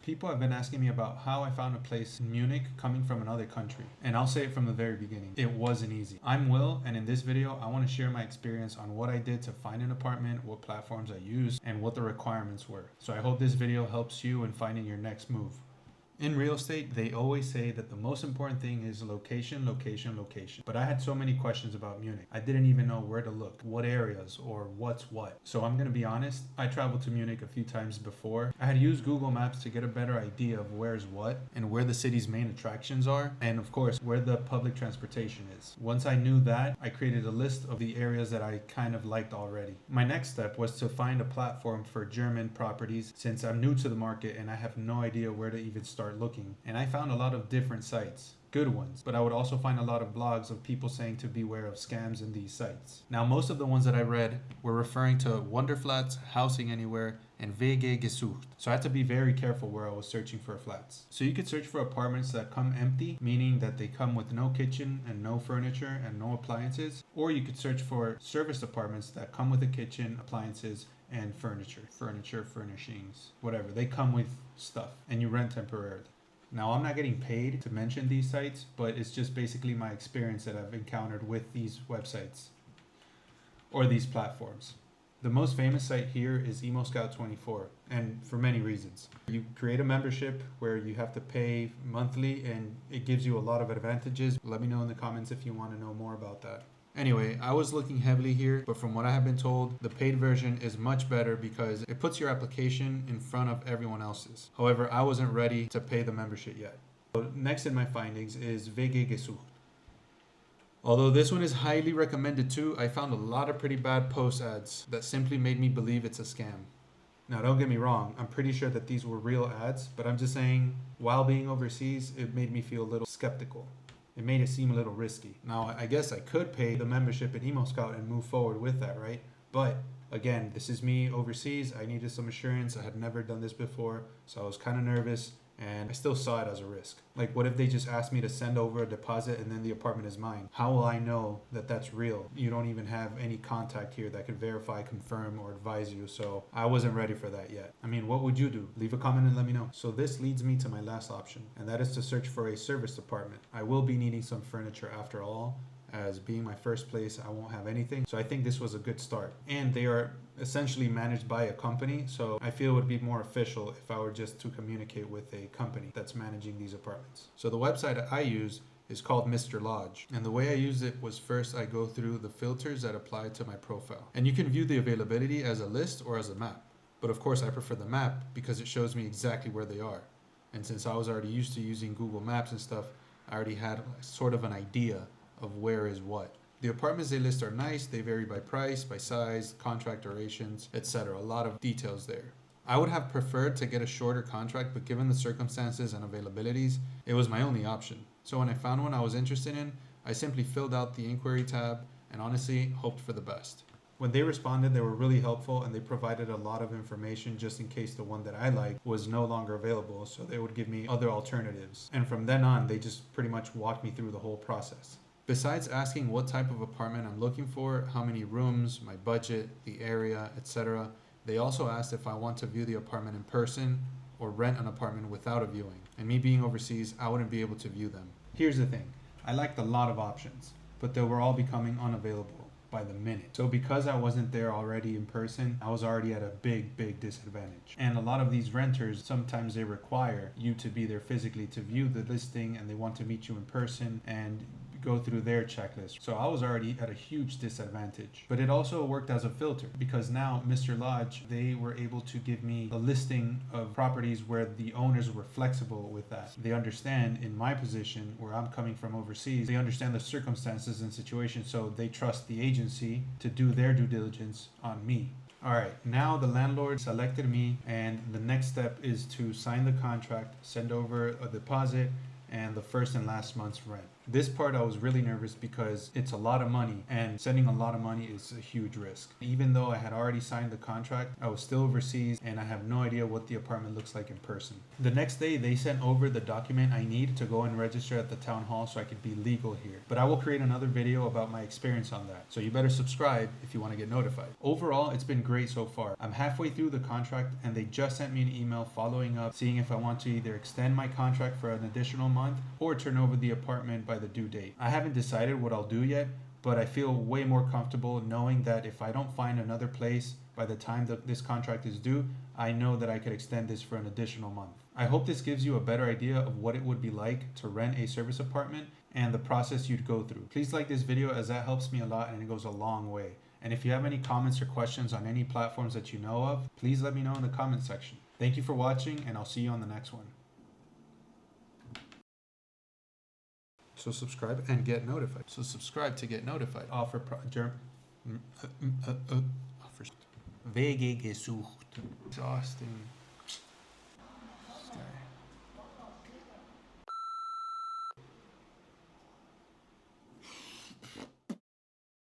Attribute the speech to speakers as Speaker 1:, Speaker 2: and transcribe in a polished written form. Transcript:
Speaker 1: People have been asking me about how I found a place in Munich coming from another country. And I'll say it from the very beginning. It wasn't easy. I'm Will, and in this video, I want to share my experience on what I did to find an apartment, what platforms I used, and what the requirements were. So I hope this video helps you in finding your next move. In real estate, they always say that the most important thing is location, location, location. But I had so many questions about Munich. I didn't even know where to look, what areas, or what's what. So I'm gonna be honest, I traveled to Munich a few times before. I had used Google Maps to get a better idea of where's what and where the city's main attractions are, and of course, where the public transportation is. Once I knew that, I created a list of the areas that I kind of liked already. My next step was to find a platform for German properties since I'm new to the market and I have no idea where to even start looking, and I found a lot of different sites, good ones, but I would also find a lot of blogs of people saying to beware of scams in these sites. Now, most of the ones that I read were referring to Wonderflats, Housing Anywhere, and WG gesucht. So I had to be very careful where I was searching for flats. So you could search for apartments that come empty, meaning that they come with no kitchen and no furniture and no appliances, or you could search for serviced apartments that come with a kitchen, appliances, and furniture, furnishings, whatever. They come with stuff and you rent temporarily. Now, I'm not getting paid to mention these sites, but it's just basically my experience that I've encountered with these websites or these platforms. The most famous site here is EmoScout24, and for many reasons. You create a membership where you have to pay monthly and it gives you a lot of advantages. Let me know in the comments if you want to know more about that. Anyway, I was looking heavily here, but from what I have been told, the paid version is much better because it puts your application in front of everyone else's. However, I wasn't ready to pay the membership yet. So next in my findings is WG gesucht. Although this one is highly recommended too, I found a lot of pretty bad post ads that simply made me believe it's a scam. Now, don't get me wrong, I'm pretty sure that these were real ads, but I'm just saying, while being overseas, it made me feel a little skeptical. It made it seem a little risky. Now, I guess I could pay the membership in EmoScout and move forward with that, right? But again, this is me overseas. I needed some assurance. I had never done this before, so I was kind of nervous, and I still saw it as a risk. Like, what if they just asked me to send over a deposit and then the apartment is mine? How will I know that that's real? You don't even have any contact here that could verify, confirm, or advise you, so I wasn't ready for that yet. I mean, what would you do? Leave a comment and let me know. So this leads me to my last option, and that is to search for a serviced apartment. I will be needing some furniture after all, as being my first place, I won't have anything. So I think this was a good start. And they are essentially managed by a company, so I feel it would be more official if I were just to communicate with a company that's managing these apartments. So the website that I use is called Mr. Lodge. And the way I used it was first I go through the filters that apply to my profile. And you can view the availability as a list or as a map. But of course I prefer the map because it shows me exactly where they are. And since I was already used to using Google Maps and stuff, I already had sort of an idea of where is what. The apartments they list are nice. They vary by price, by size, contract durations, etc. A lot of details there. I would have preferred to get a shorter contract, but given the circumstances and availabilities, it was my only option. So when I found one I was interested in, I simply filled out the inquiry tab and honestly hoped for the best. When they responded, they were really helpful and they provided a lot of information just in case the one that I liked was no longer available, so they would give me other alternatives. And from then on, they just pretty much walked me through the whole process. Besides asking what type of apartment I'm looking for, how many rooms, my budget, the area, etc., they also asked if I want to view the apartment in person or rent an apartment without a viewing. And me being overseas, I wouldn't be able to view them. Here's the thing, I liked a lot of options, but they were all becoming unavailable by the minute. So because I wasn't there already in person, I was already at a big disadvantage. And a lot of these renters, sometimes they require you to be there physically to view the listing, and they want to meet you in person and go through their checklist. So I was already at a huge disadvantage. But it also worked as a filter because now Mr. Lodge, they were able to give me a listing of properties where the owners were flexible with that. They understand in my position where I'm coming from overseas, they understand the circumstances and situations, so they trust the agency to do their due diligence on me. Alright, now the landlord selected me, and the next step is to sign the contract, send over a deposit, and the first and last month's rent. This part I was really nervous because it's a lot of money, and sending a lot of money is a huge risk. Even though I had already signed the contract, I was still overseas and I have no idea what the apartment looks like in person. The next day they sent over the document I need to go and register at the town hall so I could be legal here. But I will create another video about my experience on that, so you better subscribe if you want to get notified. Overall, it's been great so far. I'm halfway through the contract and they just sent me an email following up, seeing if I want to either extend my contract for an additional month or turn over the apartment by the due date. I haven't decided what I'll do yet, but I feel way more comfortable knowing that if I don't find another place by the time that this contract is due, I know that I could extend this for an additional month. I hope this gives you a better idea of what it would be like to rent a service apartment and the process you'd go through. Please like this video as that helps me a lot and it goes a long way. And if you have any comments or questions on any platforms that you know of, please let me know in the comment section. Thank you for watching and I'll see you on the next one. So subscribe and get notified. So subscribe to get notified. Offer Wege gesucht. Exhausting.